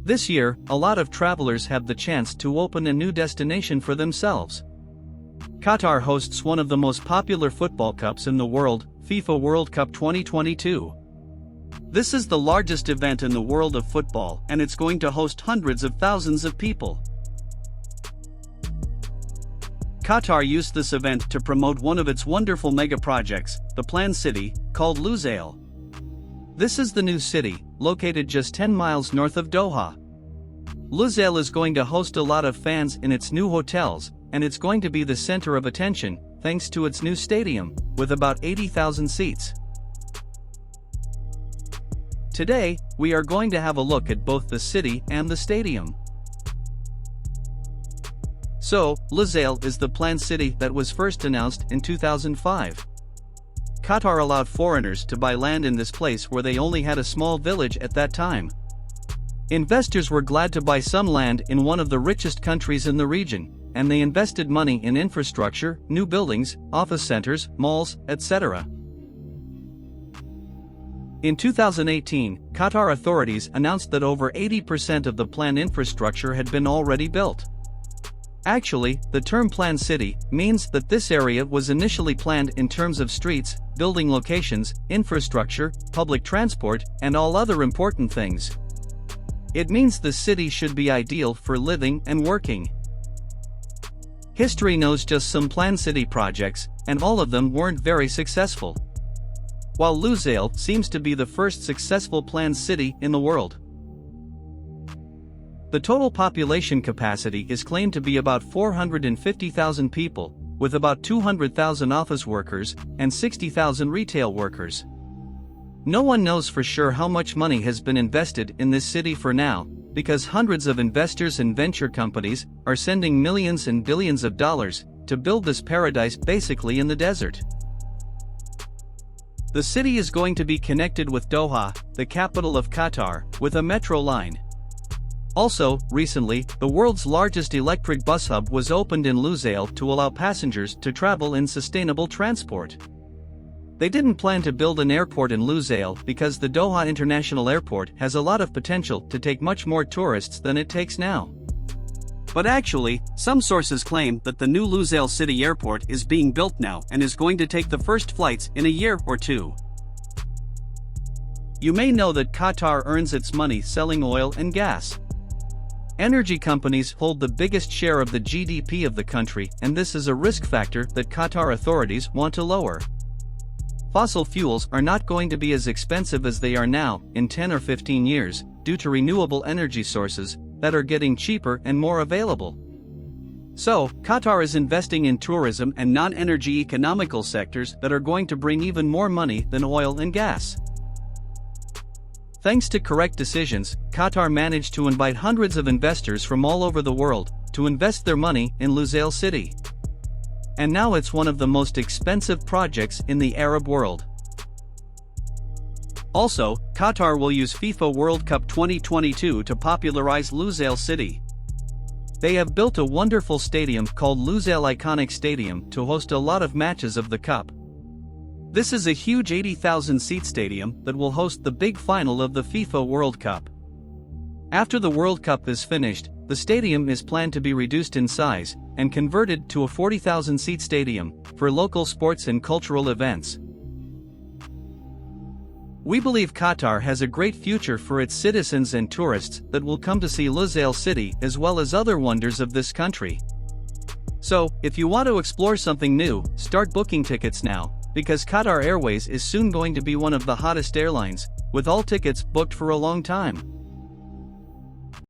This year, a lot of travelers have the chance to open a new destination for themselves. Qatar hosts one of the most popular football cups in the world, FIFA World Cup 2022. This is the largest event in the world of football, and it's going to host hundreds of thousands of people. Qatar used this event to promote one of its wonderful mega-projects, the planned city, called Lusail. This is the new city, located just 10 miles north of Doha. Lusail is going to host a lot of fans in its new hotels, and it's going to be the center of attention, thanks to its new stadium, with about 80,000 seats. Today, we are going to have a look at both the city and the stadium. So, Lusail is the planned city that was first announced in 2005. Qatar allowed foreigners to buy land in this place where they only had a small village at that time. Investors were glad to buy some land in one of the richest countries in the region, and they invested money in infrastructure, new buildings, office centers, malls, etc. In 2018, Qatar authorities announced that over 80% of the planned infrastructure had been already built. Actually, the term planned city means that this area was initially planned in terms of streets, building locations, infrastructure, public transport, and all other important things. It means the city should be ideal for living and working. History knows just some planned city projects, and all of them weren't very successful. While Lusail seems to be the first successful planned city in the world. The total population capacity is claimed to be about 450,000 people, with about 200,000 office workers and 60,000 retail workers. No one knows for sure how much money has been invested in this city for now, because hundreds of investors and venture companies are sending millions and billions of dollars to build this paradise basically in the desert. The city is going to be connected with Doha, the capital of Qatar, with a metro line. Also, recently, the world's largest electric bus hub was opened in Lusail to allow passengers to travel in sustainable transport. They didn't plan to build an airport in Lusail because the Doha International Airport has a lot of potential to take much more tourists than it takes now. But actually, some sources claim that the new Lusail City Airport is being built now and is going to take the first flights in a year or two. You may know that Qatar earns its money selling oil and gas. Energy companies hold the biggest share of the GDP of the country, and this is a risk factor that Qatar authorities want to lower. Fossil fuels are not going to be as expensive as they are now in 10 or 15 years, due to renewable energy sources that are getting cheaper and more available. So, Qatar is investing in tourism and non-energy economical sectors that are going to bring even more money than oil and gas. Thanks to correct decisions, Qatar managed to invite hundreds of investors from all over the world to invest their money in Lusail City. And now it's one of the most expensive projects in the Arab world. Also, Qatar will use FIFA World Cup 2022 to popularize Lusail City. They have built a wonderful stadium called Lusail Iconic Stadium to host a lot of matches of the cup. This is a huge 80,000-seat stadium that will host the big final of the FIFA World Cup. After the World Cup is finished, the stadium is planned to be reduced in size and converted to a 40,000-seat stadium for local sports and cultural events. We believe Qatar has a great future for its citizens and tourists that will come to see Lusail City as well as other wonders of this country. So, if you want to explore something new, start booking tickets now, because Qatar Airways is soon going to be one of the hottest airlines, with all tickets booked for a long time.